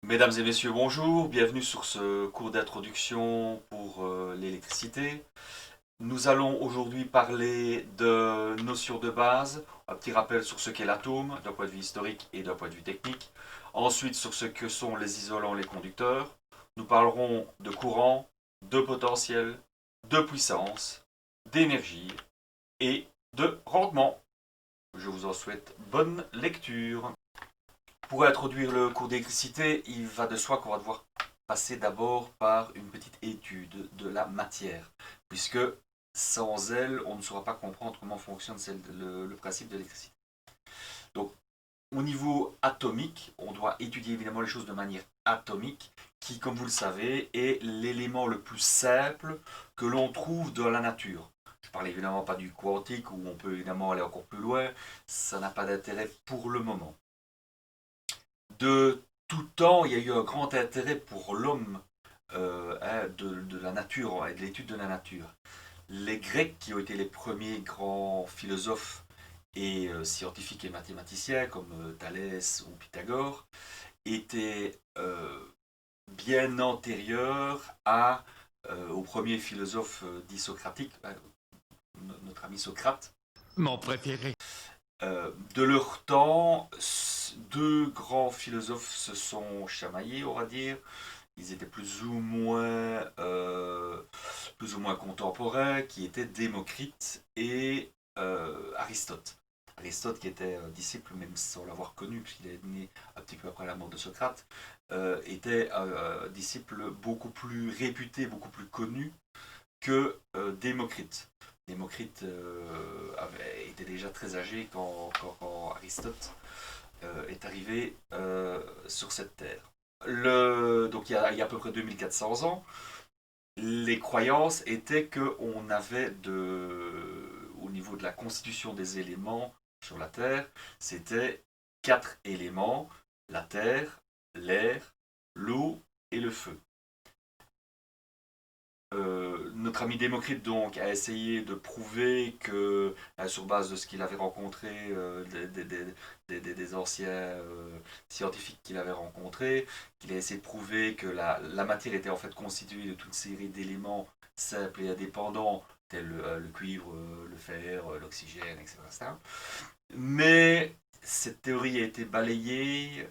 Mesdames et messieurs, bonjour, bienvenue sur ce cours d'introduction pour l'électricité. Nous allons aujourd'hui parler de notions de base, un petit rappel sur ce qu'est l'atome d'un point de vue historique et d'un point de vue technique. Ensuite sur ce que sont les isolants, les conducteurs. Nous parlerons de courant, de potentiel, de puissance, d'énergie et de rendement. Je vous en souhaite bonne lecture. Pour introduire le cours d'électricité, il va de soi qu'on va devoir passer d'abord par une petite étude de la matière, puisque sans elle, on ne saura pas comprendre comment fonctionne le principe de l'électricité. Donc, au niveau atomique, on doit étudier évidemment les choses de manière atomique, qui, comme vous le savez, est l'élément le plus simple que l'on trouve dans la nature. Je ne parle évidemment pas du quantique, où on peut évidemment aller encore plus loin, ça n'a pas d'intérêt pour le moment. De tout temps, il y a eu un grand intérêt pour l'homme de la nature et de l'étude de la nature. Les Grecs, qui ont été les premiers grands philosophes et scientifiques et mathématiciens, comme Thalès ou Pythagore, étaient bien antérieurs au premier philosophe dit socratique, notre ami Socrate. Mon préféré. De leur temps, deux grands philosophes se sont chamaillés, on va dire. Ils étaient plus ou moins contemporains, qui étaient Démocrite et Aristote. Aristote, qui était disciple, même sans l'avoir connu, puisqu'il est né un petit peu après la mort de Socrate, était un disciple beaucoup plus réputé, beaucoup plus connu que Démocrite. Démocrite était déjà très âgé quand Aristote est arrivé sur cette terre. Donc il y a à peu près 2400 ans, les croyances étaient qu'on avait au niveau de la constitution des éléments sur la Terre, c'était quatre éléments, la terre, l'air, l'eau et le feu. Notre ami Démocrite donc a essayé de prouver que, sur base de ce qu'il avait rencontré, des anciens scientifiques qu'il avait rencontrés, qu'il a essayé de prouver que la matière était en fait constituée de toute une série d'éléments simples et indépendants, tels le cuivre, le fer, l'oxygène, etc. Mais cette théorie a été balayée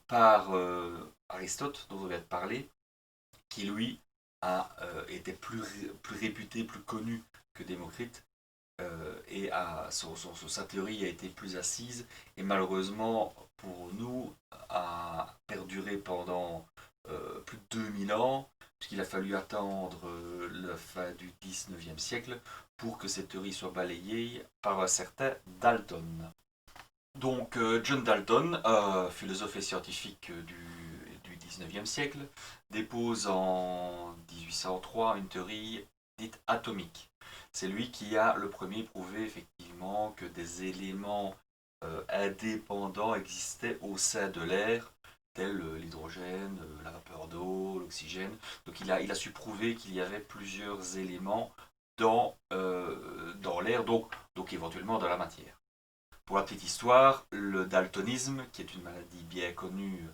par Aristote, dont on vient de parler, qui lui était plus réputé, plus connu que Démocrite, et sa théorie a été plus assise, et malheureusement pour nous a perduré pendant plus de 2000 ans, puisqu'il a fallu attendre la fin du 19e siècle pour que cette théorie soit balayée par un certain Dalton. Donc John Dalton, philosophe et scientifique du 19e siècle, dépose en 1803 une théorie dite atomique. C'est lui qui a le premier prouvé effectivement que des éléments indépendants existaient au sein de l'air, tels l'hydrogène, la vapeur d'eau, l'oxygène. Donc il a su prouver qu'il y avait plusieurs éléments dans l'air, donc éventuellement dans la matière. Pour la petite histoire, le daltonisme, qui est une maladie bien connue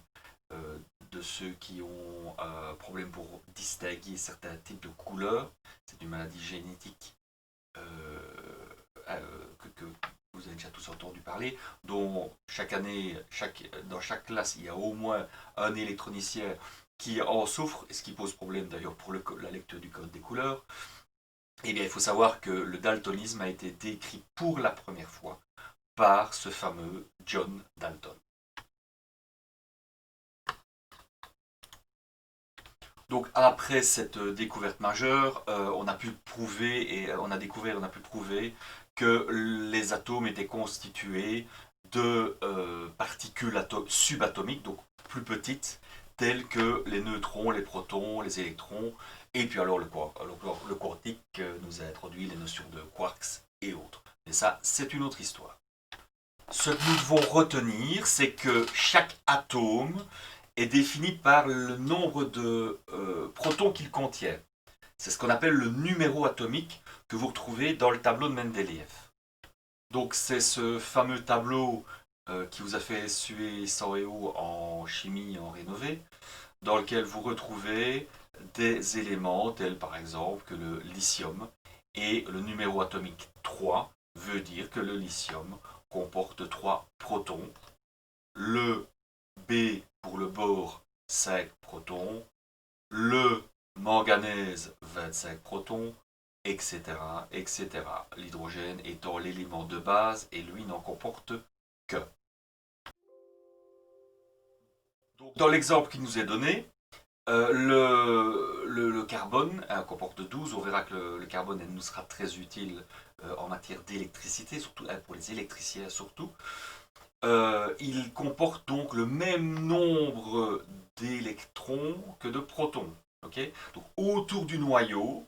de ceux qui ont un problème pour distinguer certains types de couleurs, c'est une maladie génétique que vous avez déjà tous entendu parler, dont chaque année, dans chaque classe, il y a au moins un électronicien qui en souffre, ce qui pose problème d'ailleurs pour la lecture du code des couleurs. Eh bien, il faut savoir que le daltonisme a été décrit pour la première fois par ce fameux John Dalton. Donc après cette découverte majeure, on a pu prouver et on a pu prouver que les atomes étaient constitués de particules subatomiques, donc plus petites, telles que les neutrons, les protons, les électrons, et puis alors le quartique nous a introduit les notions de quarks et autres. Mais ça, c'est une autre histoire. Ce que nous devons retenir, c'est que chaque atome est défini par le nombre de protons qu'il contient. C'est ce qu'on appelle le numéro atomique que vous retrouvez dans le tableau de Mendeleïev. Donc c'est ce fameux tableau qui vous a fait suer sang et eau en en chimie en rénové, dans lequel vous retrouvez des éléments tels par exemple que le lithium, et le numéro atomique 3 veut dire que le lithium comporte 3 protons, le B pour le bore 5 protons, le manganèse 25 protons, etc., etc. L'hydrogène étant l'élément de base et lui n'en comporte que. Donc, dans l'exemple qui nous est donné, le carbone comporte 12. On verra que le carbone nous sera très utile en matière d'électricité, surtout pour les électriciens surtout. Il comporte donc le même nombre d'électrons que de protons. Okay, donc autour du noyau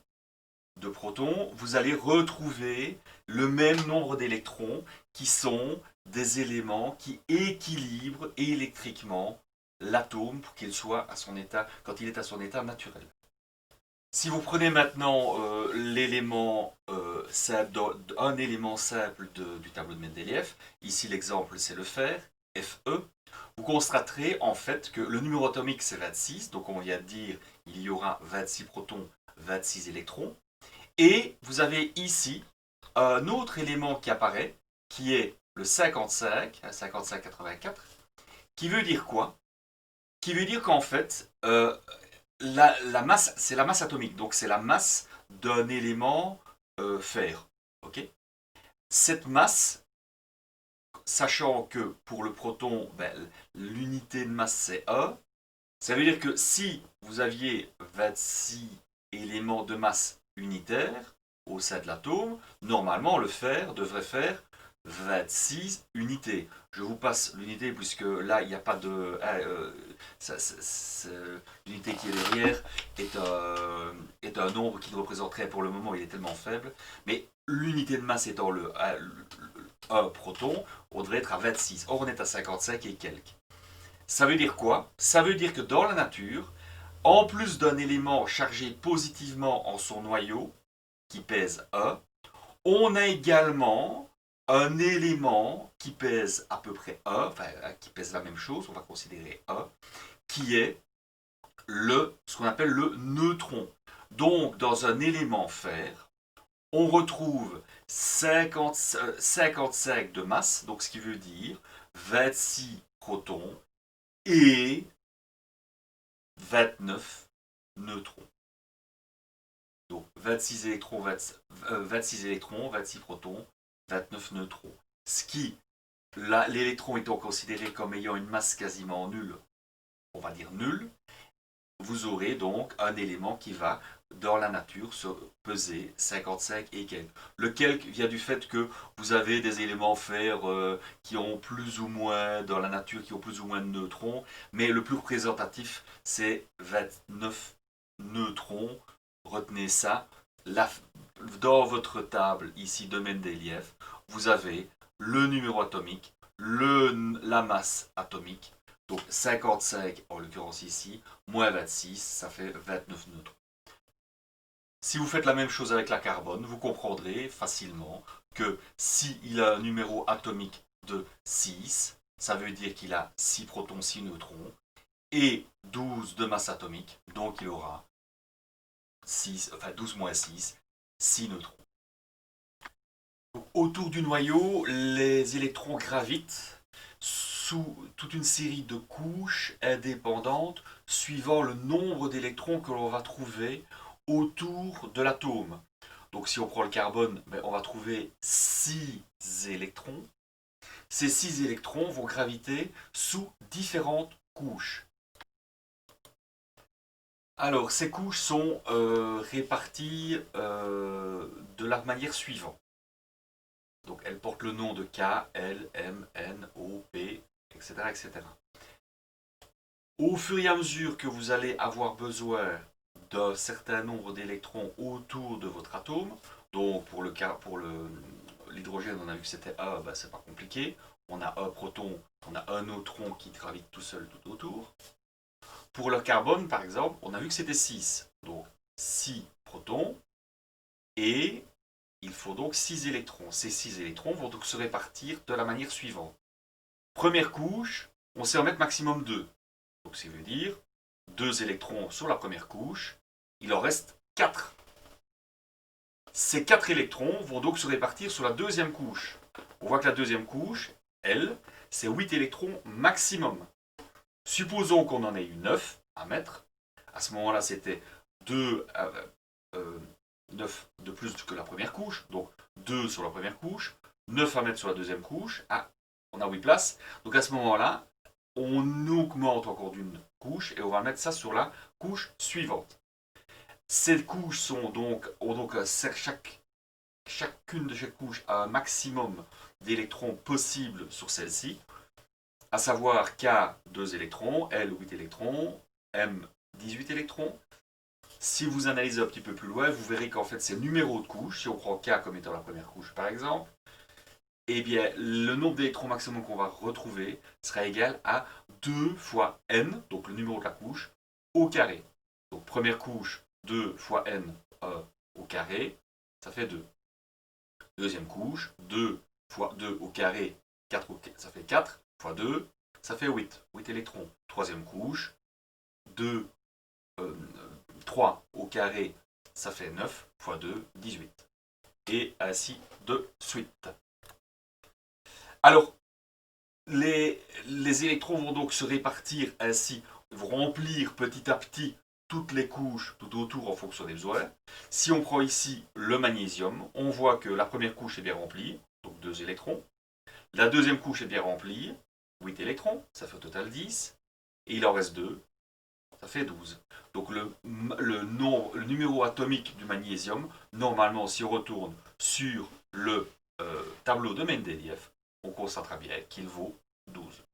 de protons, vous allez retrouver le même nombre d'électrons qui sont des éléments qui équilibrent électriquement l'atome pour qu'il soit à son état, quand il est à son état naturel. Si vous prenez maintenant l'élément un élément simple du tableau de Mendeleïev, ici l'exemple c'est le fer, Fe, vous constaterez en fait que le numéro atomique c'est 26, donc on vient de dire il y aura 26 protons, 26 électrons, et vous avez ici un autre élément qui apparaît, qui est le 55, 5584, qui veut dire quoi? Qui veut dire qu'en fait, la masse, c'est la masse atomique, donc c'est la masse d'un élément fer. Okay, cette masse, sachant que pour le proton, l'unité de masse c'est E, ça veut dire que si vous aviez 26 éléments de masse unitaires au sein de l'atome, normalement le fer devrait faire 26 unités. Je vous passe l'unité puisque là il n'y a pas de... l'unité qui est derrière est un nombre qui ne représenterait pour le moment, il est tellement faible, mais l'unité de masse étant le 1 proton, on devrait être à 26. Or on est à 55 et quelques. Ça veut dire quoi? Ça veut dire que dans la nature, en plus d'un élément chargé positivement en son noyau, qui pèse E, on a également un élément qui pèse à peu près E, enfin qui pèse la même chose, on va considérer E, qui est ce qu'on appelle le neutron. Donc dans un élément fer, on retrouve 55 de masse, donc ce qui veut dire 26 protons et 29 neutrons. Donc 26 électrons, 26 protons, 29 neutrons. Ce qui, l'électron étant considéré comme ayant une masse quasiment nulle, on va dire nulle, vous aurez donc un élément qui va, dans la nature, se peser 55 et quelques. Le quelque vient du fait que vous avez des éléments fer qui ont plus ou moins, dans la nature, qui ont plus ou moins de neutrons, mais le plus représentatif, c'est 29 neutrons. Retenez ça. Dans votre table, ici, de Mendeleïev, vous avez le numéro atomique, la masse atomique, donc 55 en l'occurrence ici, moins 26, ça fait 29 neutrons. Si vous faites la même chose avec la carbone, vous comprendrez facilement que s'il a un numéro atomique de 6, ça veut dire qu'il a 6 protons, 6 neutrons, et 12 de masse atomique, donc il aura 12 moins 6, 6 neutrons. Donc, autour du noyau, les électrons gravitent sous toute une série de couches indépendantes suivant le nombre d'électrons que l'on va trouver autour de l'atome. Donc si on prend le carbone, on va trouver 6 électrons. Ces 6 électrons vont graviter sous différentes couches. Alors ces couches sont réparties de la manière suivante. Donc elles portent le nom de K, L, M, N, O, P, etc., etc. Au fur et à mesure que vous allez avoir besoin d'un certain nombre d'électrons autour de votre atome, donc pour l'hydrogène, on a vu que c'était A, c'est pas compliqué. On a un proton, on a un neutron qui gravite tout seul tout autour. Pour le carbone, par exemple, on a vu que c'était 6. Donc 6 protons et il faut donc 6 électrons. Ces 6 électrons vont donc se répartir de la manière suivante. Première couche, on sait en mettre maximum 2. Donc ça veut dire 2 électrons sur la première couche, il en reste 4. Ces 4 électrons vont donc se répartir sur la deuxième couche. On voit que la deuxième couche, elle, c'est 8 électrons maximum. Supposons qu'on en ait eu 9 à mettre. À ce moment-là, c'était 9 de plus que la première couche. Donc 2 sur la première couche, 9 à mettre sur la deuxième couche. Ah, on a 8 places. Donc à ce moment-là, on augmente encore d'une couche et on va mettre ça sur la couche suivante. Ces couches ont donc chacune de ces couches a un maximum d'électrons possibles sur celle-ci, à savoir K 2 électrons, L 8 électrons, M 18 électrons. Si vous analysez un petit peu plus loin, vous verrez qu'en fait c'est le numéro de couche, si on prend K comme étant la première couche par exemple, eh bien le nombre d'électrons maximum qu'on va retrouver sera égal à 2 fois N, donc le numéro de la couche, au carré. Donc première couche, 2 fois N au carré, ça fait 2. Deuxième couche, 2 fois 2 au carré, 4 ça fait 4 fois 2, ça fait 8. 8 électrons. Troisième couche, 2, 3 au carré, ça fait 9 fois 2, 18. Et ainsi de suite. Alors, les électrons vont donc se répartir ainsi, vont remplir petit à petit toutes les couches tout autour en fonction des besoins. Si on prend ici le magnésium, on voit que la première couche est bien remplie, donc 2 électrons. La deuxième couche est bien remplie, 8 électrons, ça fait au total 10. Et il en reste 2, ça fait 12. Donc le numéro atomique du magnésium, normalement, si on retourne sur le tableau de Mendeleïev, on constatera bien qu'il vaut 12.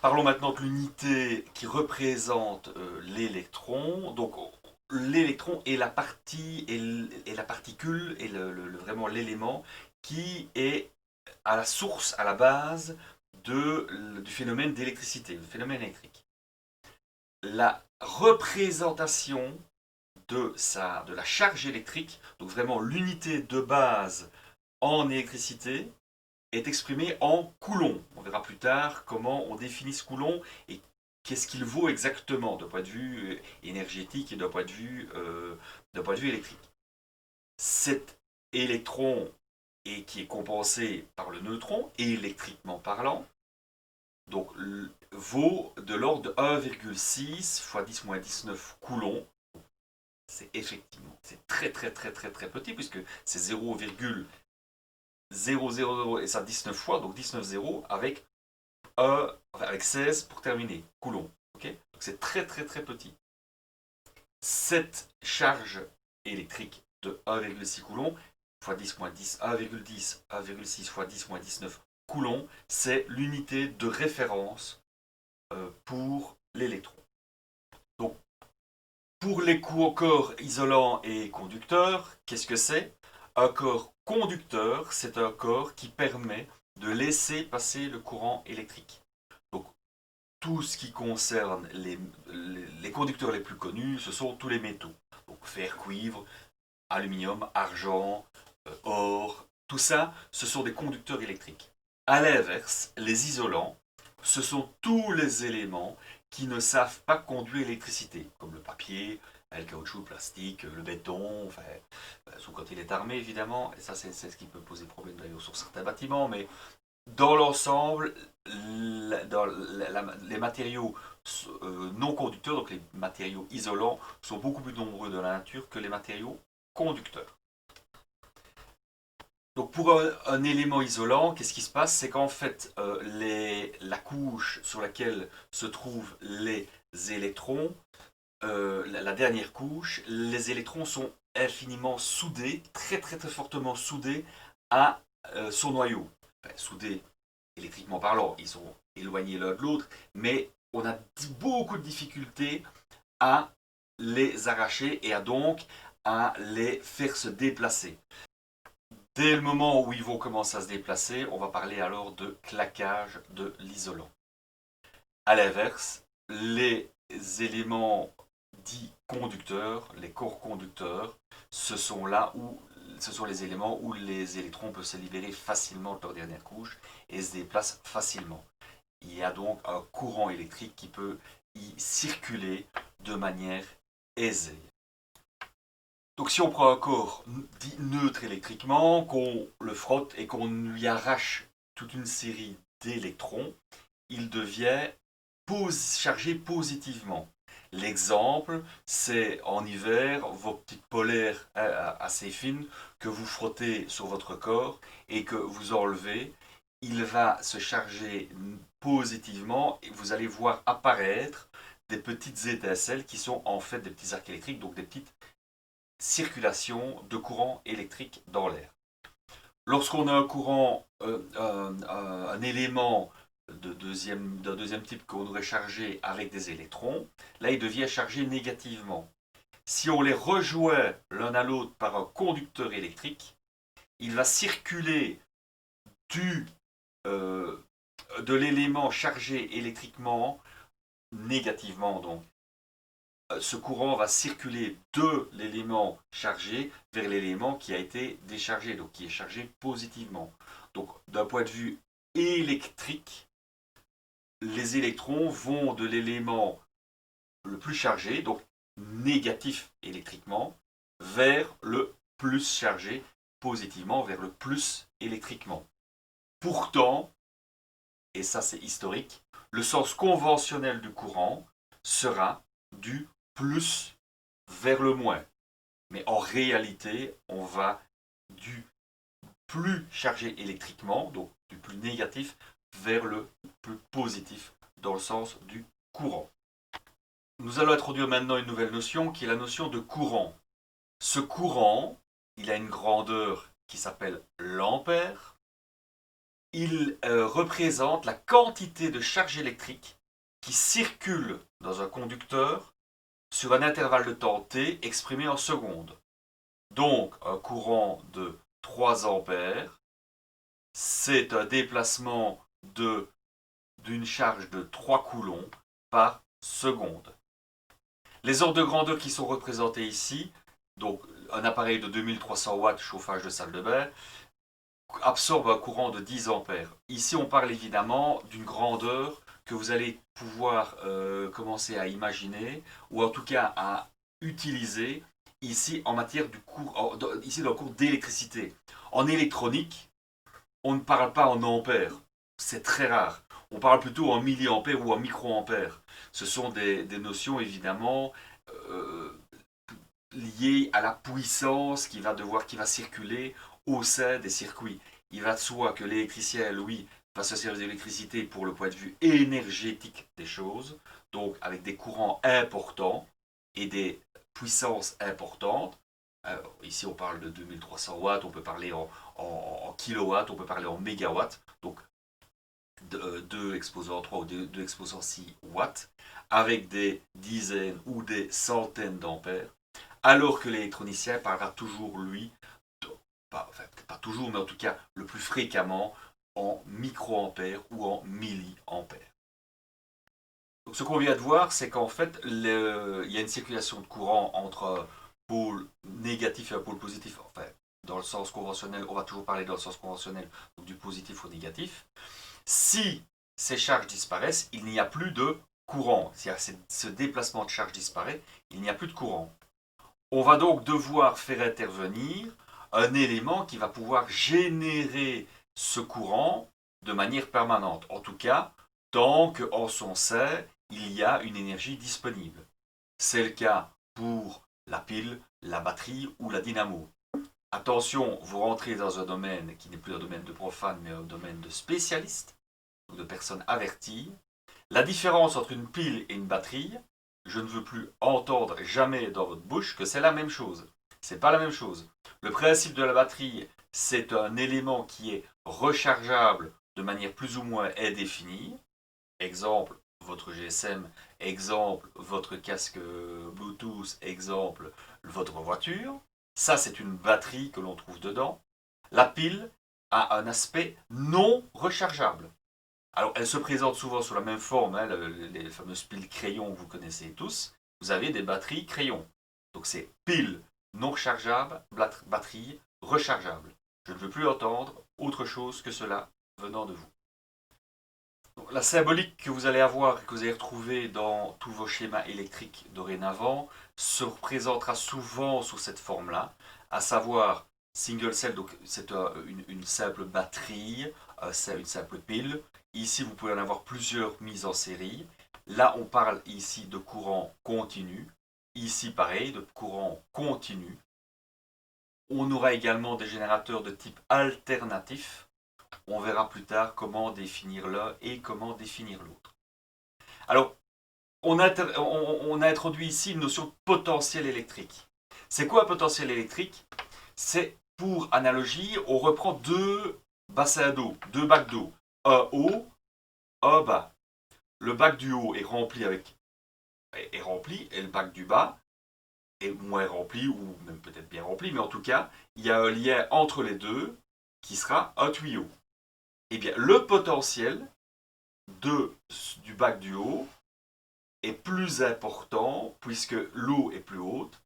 Parlons maintenant de l'unité qui représente l'électron. Donc l'électron est la partie et la particule et vraiment l'élément qui est à la source, à la base du phénomène d'électricité, le phénomène électrique. La représentation de la charge électrique, donc vraiment l'unité de base en électricité, est exprimée en coulomb. On verra plus tard comment on définit ce coulomb et qu'est-ce qu'il vaut exactement d'un point de vue énergétique et d'un point de vue électrique. Cet électron qui est compensé par le neutron, électriquement parlant, donc vaut de l'ordre de 1,6 fois 10-19 coulombs. C'est effectivement, c'est très petit puisque c'est 0,000 et ça 19 fois, donc 19 zéros avec 16 pour terminer, coulomb. Okay, donc c'est très petit. Cette charge électrique de 1,6 coulomb fois 10 moins 10, 1,10, 1,6 fois 10 moins 19 coulomb, c'est l'unité de référence pour l'électron. Donc, pour les corps isolants et conducteurs, qu'est-ce que c'est? Un corps conducteur, c'est un corps qui permet de laisser passer le courant électrique. Donc, tout ce qui concerne les conducteurs les plus connus, ce sont tous les métaux. Donc, fer, cuivre, aluminium, argent, or, tout ça, ce sont des conducteurs électriques. À l'inverse, les isolants, ce sont tous les éléments qui ne savent pas conduire l'électricité, comme le papier, le caoutchouc, le plastique, le béton, enfin, sauf quand il est armé évidemment, et ça c'est ce qui peut poser problème d'ailleurs sur certains bâtiments, mais dans l'ensemble, les matériaux non conducteurs, donc les matériaux isolants, sont beaucoup plus nombreux dans la nature que les matériaux conducteurs. Donc pour un élément isolant, qu'est-ce qui se passe? C'est qu'en fait, la couche sur laquelle se trouvent les électrons, la dernière couche, les électrons sont infiniment soudés, très fortement soudés à son noyau. Enfin, soudés électriquement parlant, ils sont éloignés l'un de l'autre, mais on a beaucoup de difficultés à les arracher et à les faire se déplacer. Dès le moment où ils vont commencer à se déplacer, on va parler alors de claquage de l'isolant. A l'inverse, les éléments dits conducteurs, les corps conducteurs, ce sont les éléments où les électrons peuvent se libérer facilement de leur dernière couche et se déplacent facilement. Il y a donc un courant électrique qui peut y circuler de manière aisée. Donc si on prend un corps dit neutre électriquement, qu'on le frotte et qu'on lui arrache toute une série d'électrons, il devient chargé positivement. L'exemple, c'est en hiver, vos petites polaires assez fines que vous frottez sur votre corps et que vous enlevez. Il va se charger positivement et vous allez voir apparaître des petites étincelles qui sont en fait des petits arcs électriques, donc des petites circulations de courant électrique dans l'air. Lorsqu'on a un courant, un élément d'un deuxième type qu'on aurait chargé avec des électrons, là il devient chargé négativement. Si on les rejoint l'un à l'autre par un conducteur électrique, il va circuler du, euh, de l'élément chargé électriquement négativement. Donc, ce courant va circuler de l'élément chargé vers l'élément qui a été déchargé, donc qui est chargé positivement. Donc, d'un point de vue électrique, les électrons vont de l'élément le plus chargé, donc négatif électriquement, vers le plus chargé positivement, vers le plus électriquement. Pourtant, et ça c'est historique, le sens conventionnel du courant sera du plus vers le moins. Mais en réalité, on va du plus chargé électriquement, donc du plus négatif, vers le plus positif dans le sens du courant. Nous allons introduire maintenant une nouvelle notion qui est la notion de courant. Ce courant, il a une grandeur qui s'appelle l'ampère. Il représente la quantité de charge électrique qui circule dans un conducteur sur un intervalle de temps t exprimé en secondes. Donc un courant de 3 ampères, c'est un déplacement d'une charge de 3 coulombs par seconde. Les ordres de grandeur qui sont représentés ici, donc un appareil de 2300 watts chauffage de salle de bain, absorbe un courant de 10 ampères. Ici, on parle évidemment d'une grandeur que vous allez pouvoir commencer à imaginer, ou en tout cas à utiliser ici en matière du cours, ici dans le cours d'électricité. En électronique, on ne parle pas en ampères, c'est très rare. On parle plutôt en milliampères ou en microampères. Ce sont des notions évidemment euh, liées à la puissance qui va circuler au sein des circuits. Il va de soi que l'électricien, lui, va se servir de l'électricité pour le point de vue énergétique des choses, donc avec des courants importants et des puissances importantes. Ici, on parle de 2300 watts, on peut parler en kilowatts, on peut parler en mégawatts, donc 2 exposants 3 ou 2 exposants 6 watts, avec des dizaines ou des centaines d'ampères, alors que l'électronicien parlera toujours, lui, pas toujours, mais en tout cas le plus fréquemment, en microampères ou en milliampères. Donc ce qu'on vient de voir, c'est qu'en fait, il y a une circulation de courant entre un pôle négatif et un pôle positif. Enfin, dans le sens conventionnel, on va toujours parler dans le sens conventionnel, donc du positif au négatif. Si ces charges disparaissent, il n'y a plus de courant. C'est-à-dire ce déplacement de charge disparaît, il n'y a plus de courant. On va donc devoir faire intervenir un élément qui va pouvoir générer ce courant de manière permanente. En tout cas, tant qu'en son sein, il y a une énergie disponible. C'est le cas pour la pile, la batterie ou la dynamo. Attention, vous rentrez dans un domaine qui n'est plus un domaine de profane, mais un domaine de spécialiste, ou de personnes averties. La différence entre une pile et une batterie, je ne veux plus entendre jamais dans votre bouche que c'est la même chose. C'est pas la même chose. Le principe de la batterie, c'est un élément qui est rechargeable de manière plus ou moins indéfinie. Exemple, votre GSM, exemple, votre casque Bluetooth, exemple, votre voiture. Ça, c'est une batterie que l'on trouve dedans. La pile a un aspect non rechargeable. Alors, elle se présente souvent sous la même forme, hein, les fameuses piles crayons que vous connaissez tous. Vous avez des batteries crayons. Donc, c'est pile non rechargeable, batterie rechargeable. Je ne veux plus entendre autre chose que cela venant de vous. La symbolique que vous allez avoir et que vous allez retrouver dans tous vos schémas électriques dorénavant se représentera souvent sous cette forme-là, à savoir single cell, donc c'est une simple batterie, c'est une simple pile. Ici, vous pouvez en avoir plusieurs mises en série. Là, on parle ici de courant continu. Ici, pareil, de courant continu. On aura également des générateurs de type alternatif. On verra plus tard comment définir l'un et comment définir l'autre. Alors, on a introduit ici une notion de potentiel électrique. C'est quoi un potentiel électrique? C'est, pour analogie, on reprend deux bassins d'eau, deux bacs d'eau, un haut, un bas. Le bac du haut est rempli et le bac du bas est moins rempli ou même peut-être bien rempli, mais en tout cas, il y a un lien entre les deux qui sera un tuyau. Eh bien, le potentiel du bac du haut est plus important puisque l'eau est plus haute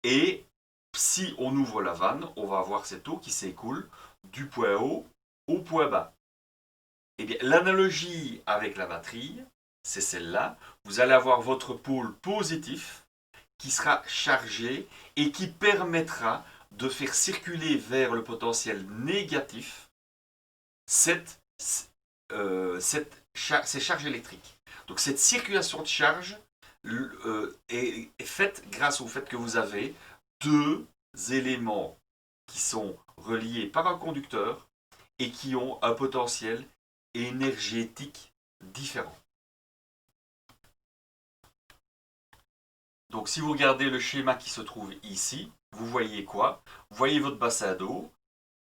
et si on ouvre la vanne, on va avoir cette eau qui s'écoule du point haut au point bas. Eh bien, l'analogie avec la batterie, c'est celle-là. Vous allez avoir votre pôle positif qui sera chargé et qui permettra de faire circuler vers le potentiel négatif ces charges électriques. Donc cette circulation de charge est faite grâce au fait que vous avez deux éléments qui sont reliés par un conducteur et qui ont un potentiel énergétique différent. Donc si vous regardez le schéma qui se trouve ici, vous voyez quoi? Vous voyez votre bassin d'eau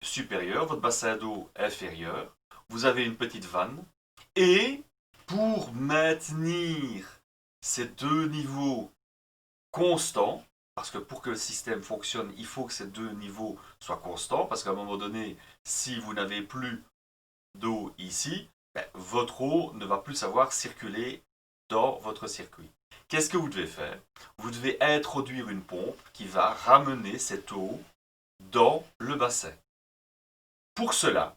supérieur, votre bassin d'eau inférieur, vous avez une petite vanne, et pour maintenir ces deux niveaux constants, parce que pour que le système fonctionne, il faut que ces deux niveaux soient constants, parce qu'à un moment donné, si vous n'avez plus d'eau ici, votre eau ne va plus savoir circuler dans votre circuit. Qu'est-ce que vous devez faire? Vous devez introduire une pompe qui va ramener cette eau dans le bassin. Pour cela,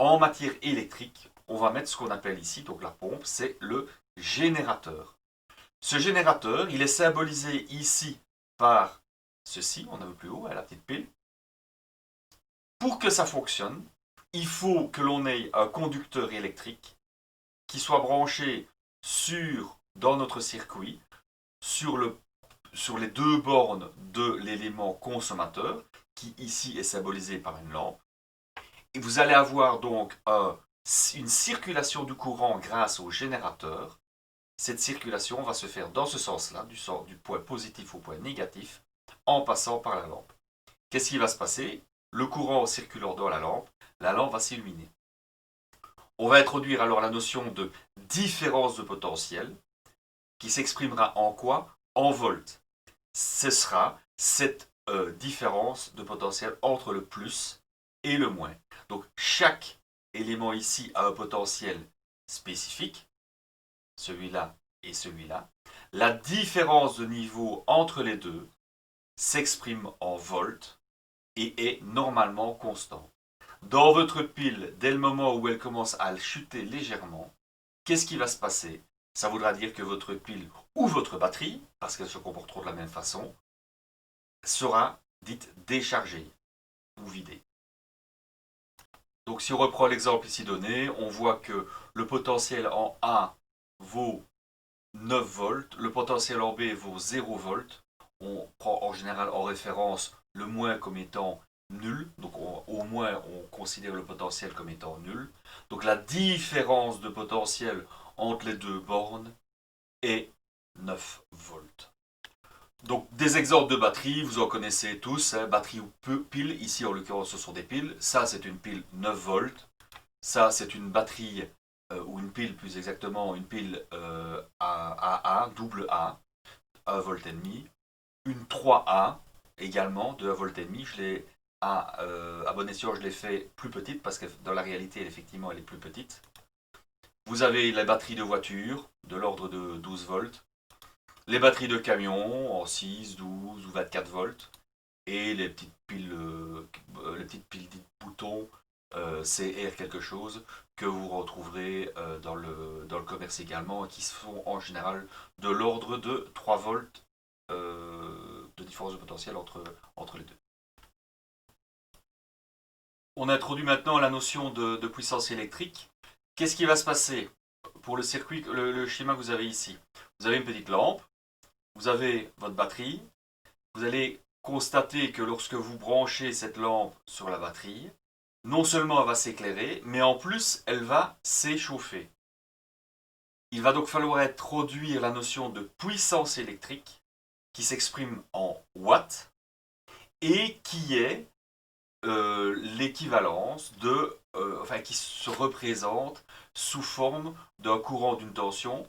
en matière électrique, on va mettre ce qu'on appelle ici, donc la pompe, c'est le générateur. Ce générateur, il est symbolisé ici par ceci, on a vu plus haut, la petite pile. Pour que ça fonctionne, il faut que l'on ait un conducteur électrique qui soit branché dans notre circuit, sur les deux bornes de l'élément consommateur, qui ici est symbolisé par une lampe. Et vous allez avoir donc une circulation du courant grâce au générateur. Cette circulation va se faire dans ce sens-là, du point positif au point négatif, en passant par la lampe. Qu'est-ce qui va se passer? Le courant circulant dans la lampe va s'illuminer. On va introduire alors la notion de différence de potentiel, qui s'exprimera en quoi? En volts. Ce sera cette différence de potentiel entre le plus et le moins. Donc chaque élément ici a un potentiel spécifique, celui-là et celui-là. La différence de niveau entre les deux s'exprime en volts et est normalement constant. Dans votre pile, dès le moment où elle commence à chuter légèrement, qu'est-ce qui va se passer? Ça voudra dire que votre pile ou votre batterie, parce qu'elles se comporteront de la même façon, sera dite déchargée ou vidée. Donc si on reprend l'exemple ici donné, on voit que le potentiel en A vaut 9 volts, le potentiel en B vaut 0 volts. On prend en général en référence le moins comme étant nul, donc au moins on considère le potentiel comme étant nul. Donc la différence de potentiel entre les deux bornes est 9 volts. Donc des exemples de batteries, vous en connaissez tous, hein, batterie ou pile, ici en l'occurrence ce sont des piles, ça c'est une pile 9 volts, ça c'est une batterie, ou une pile plus exactement, une pile AA, double A, 1 volt et demi, une 3A également de 1 volt et demi, je l'ai à bon escient je l'ai fait plus petite parce que dans la réalité effectivement elle est plus petite. Vous avez la batterie de voiture de l'ordre de 12 volts, les batteries de camion en 6, 12 ou 24 volts et les petites piles dites boutons CR quelque chose, que vous retrouverez dans le commerce également, et qui sont en général de l'ordre de 3 volts de différence de potentiel entre les deux. On introduit maintenant la notion de puissance électrique. Qu'est-ce qui va se passer pour le circuit, le schéma que vous avez ici? Vous avez une petite lampe, vous avez votre batterie, vous allez constater que lorsque vous branchez cette lampe sur la batterie, non seulement elle va s'éclairer, mais en plus elle va s'échauffer. Il va donc falloir introduire la notion de puissance électrique qui s'exprime en watts et qui est l'équivalence enfin qui se représente sous forme d'un courant d'une tension.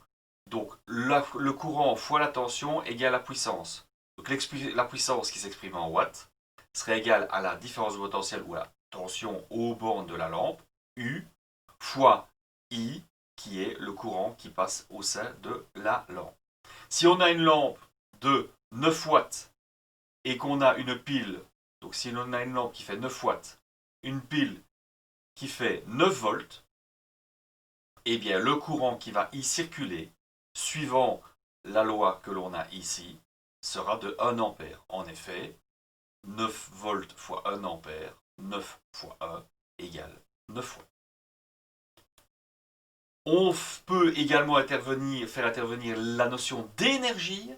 Donc le courant fois la tension égale la puissance. Donc la puissance qui s'exprime en watts serait égale à la différence de potentiel ou la tension aux bornes de la lampe, U, fois I, qui est le courant qui passe au sein de la lampe. Si on a une lampe de 9 watts et qu'on a une pile, donc si on a une lampe qui fait 9 watts, une pile qui fait 9 volts, eh bien le courant qui va y circuler, suivant la loi que l'on a ici, sera de 1 ampère. En effet, 9 volts fois 1 ampère, 9 fois 1 égale 9 watts. On peut également faire intervenir la notion d'énergie.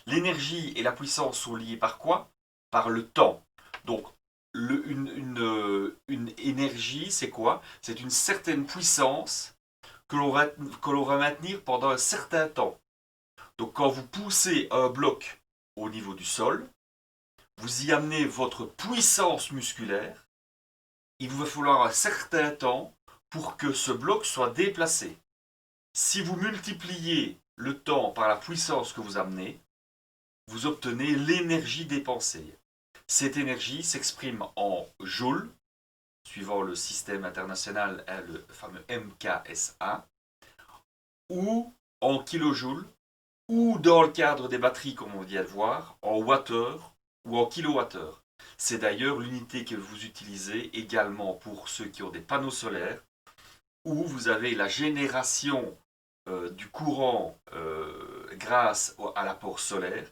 L'énergie et la puissance sont liées par quoi? Par le temps. Donc, une énergie, c'est quoi? C'est une certaine puissance que l'on va maintenir pendant un certain temps. Donc, quand vous poussez un bloc au niveau du sol, vous y amenez votre puissance musculaire. Il vous va falloir un certain temps pour que ce bloc soit déplacé. Si vous multipliez le temps par la puissance que vous amenez, vous obtenez l'énergie dépensée. Cette énergie s'exprime en joules, suivant le système international, le fameux MKSA, ou en kilojoules, ou dans le cadre des batteries, comme on vient de voir, en wattheure ou en kilowattheure. C'est d'ailleurs l'unité que vous utilisez également pour ceux qui ont des panneaux solaires, où vous avez la génération du courant grâce à l'apport solaire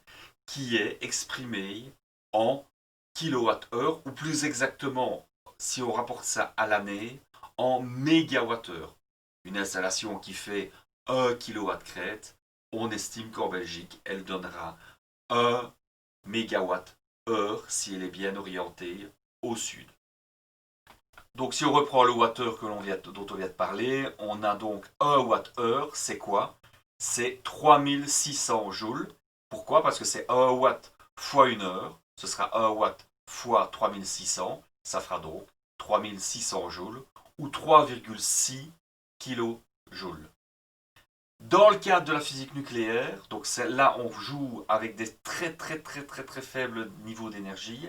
qui est exprimé en kilowattheure, ou plus exactement, si on rapporte ça à l'année, en mégawattheure. Une installation qui fait 1 kilowatt crête, on estime qu'en Belgique, elle donnera 1 mégawatt heure si elle est bien orientée au sud. Donc si on reprend le wattheure dont on vient de parler, on a donc 1 watt-heure, c'est quoi? C'est 3600 joules. Pourquoi? Parce que c'est 1 watt fois 1 heure, ce sera 1 watt fois 3600, ça fera donc 3600 joules, ou 3,6 kilojoules. Dans le cadre de la physique nucléaire, donc là on joue avec des très faibles niveaux d'énergie,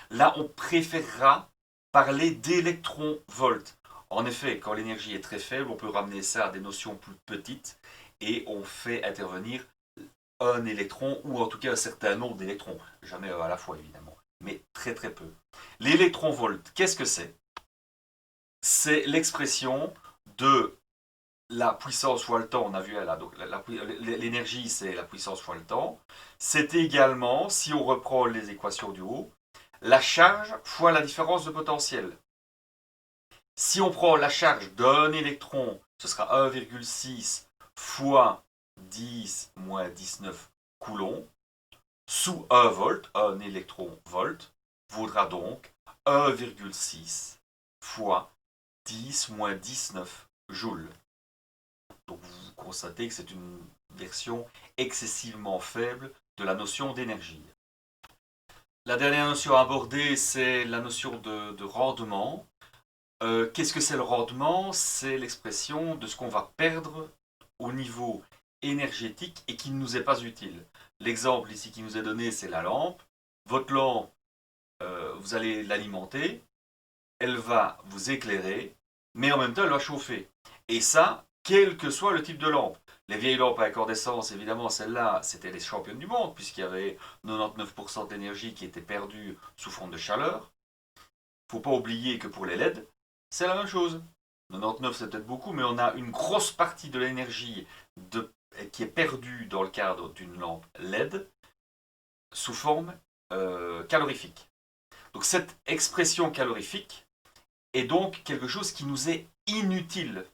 là on préférera parler d'électron-volt. En effet, quand l'énergie est très faible, on peut ramener ça à des notions plus petites et on fait intervenir un électron ou en tout cas un certain nombre d'électrons. Jamais à la fois évidemment, mais très peu. L'électron-volt, qu'est-ce que c'est? C'est l'expression de la puissance fois le temps, on a vu là, donc l'énergie c'est la puissance fois le temps. C'est également, si on reprend les équations du haut, la charge fois la différence de potentiel. Si on prend la charge d'un électron, ce sera 1,6 fois 10 moins 19 coulombs, sous 1 volt, un électron volt, vaudra donc 1,6 fois 10 moins 19 joules. Donc vous constatez que c'est une version excessivement faible de la notion d'énergie. La dernière notion abordée, c'est la notion de rendement. Qu'est-ce que c'est le rendement? C'est l'expression de ce qu'on va perdre au niveau énergétique et qui ne nous est pas utile. L'exemple ici qui nous est donné, c'est la lampe. Votre lampe, vous allez l'alimenter, elle va vous éclairer, mais en même temps, elle va chauffer. Et ça, quel que soit le type de lampe. Les vieilles lampes à incandescence, évidemment, celles-là, c'était les championnes du monde, puisqu'il y avait 99% d'énergie qui était perdue sous forme de chaleur. Il ne faut pas oublier que pour les LED, c'est la même chose. 99 c'est peut-être beaucoup, mais on a une grosse partie de l'énergie qui est perdue dans le cadre d'une lampe LED sous forme calorifique. Donc cette expression calorifique est donc quelque chose qui nous est inutile.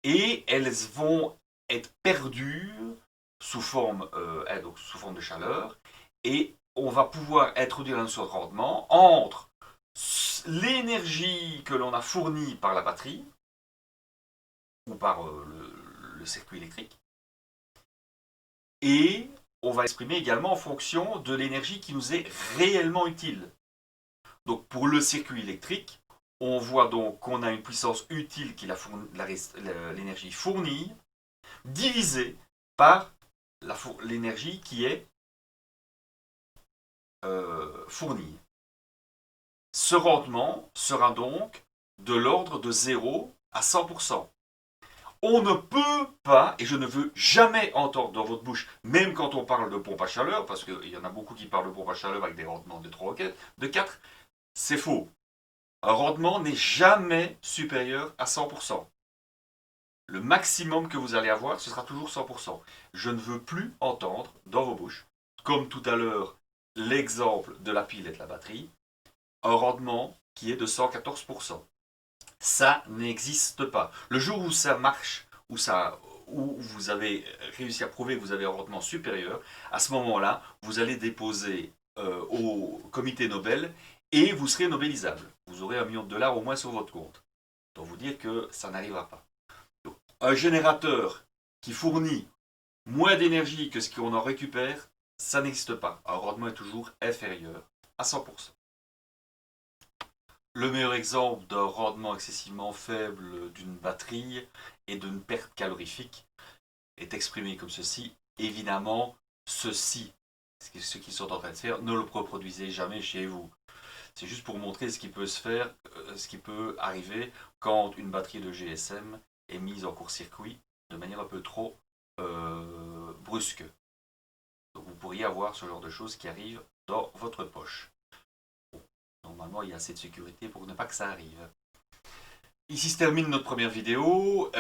Et elles vont être perdues sous forme, donc sous forme de chaleur. Et on va pouvoir introduire un notion de rendement entre l'énergie que l'on a fournie par la batterie ou par le circuit électrique. Et on va exprimer également en fonction de l'énergie qui nous est réellement utile. Donc pour le circuit électrique, on voit donc qu'on a une puissance utile qui est l'énergie fournie, divisée par l'énergie qui est fournie. Ce rendement sera donc de l'ordre de 0 à 100%. On ne peut pas, et je ne veux jamais entendre dans votre bouche, même quand on parle de pompe à chaleur, parce qu'il y en a beaucoup qui parlent de pompe à chaleur avec des rendements de 3 ou de 4, c'est faux. Un rendement n'est jamais supérieur à 100%. Le maximum que vous allez avoir, ce sera toujours 100%. Je ne veux plus entendre dans vos bouches, comme tout à l'heure, l'exemple de la pile et de la batterie, un rendement qui est de 114%. Ça n'existe pas. Le jour où ça marche, où vous avez réussi à prouver que vous avez un rendement supérieur, à ce moment-là, vous allez déposer au comité Nobel et vous serez nobélisable. Vous aurez $1 million au moins sur votre compte. Donc vous dire que ça n'arrivera pas. Donc, un générateur qui fournit moins d'énergie que ce qu'on en récupère, ça n'existe pas. Un rendement est toujours inférieur à 100%. Le meilleur exemple d'un rendement excessivement faible d'une batterie et d'une perte calorifique est exprimé comme ceci. Évidemment, ce qu'ils sont en train de faire, ne le reproduisez jamais chez vous. C'est juste pour montrer ce qui peut se faire, ce qui peut arriver quand une batterie de GSM est mise en court-circuit de manière un peu trop brusque. Donc vous pourriez avoir ce genre de choses qui arrivent dans votre poche. Bon, normalement, il y a assez de sécurité pour ne pas que ça arrive. Ici se termine notre première vidéo.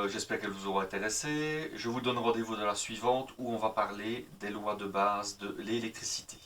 J'espère qu'elle vous aura intéressé. Je vous donne rendez-vous dans la suivante où on va parler des lois de base de l'électricité.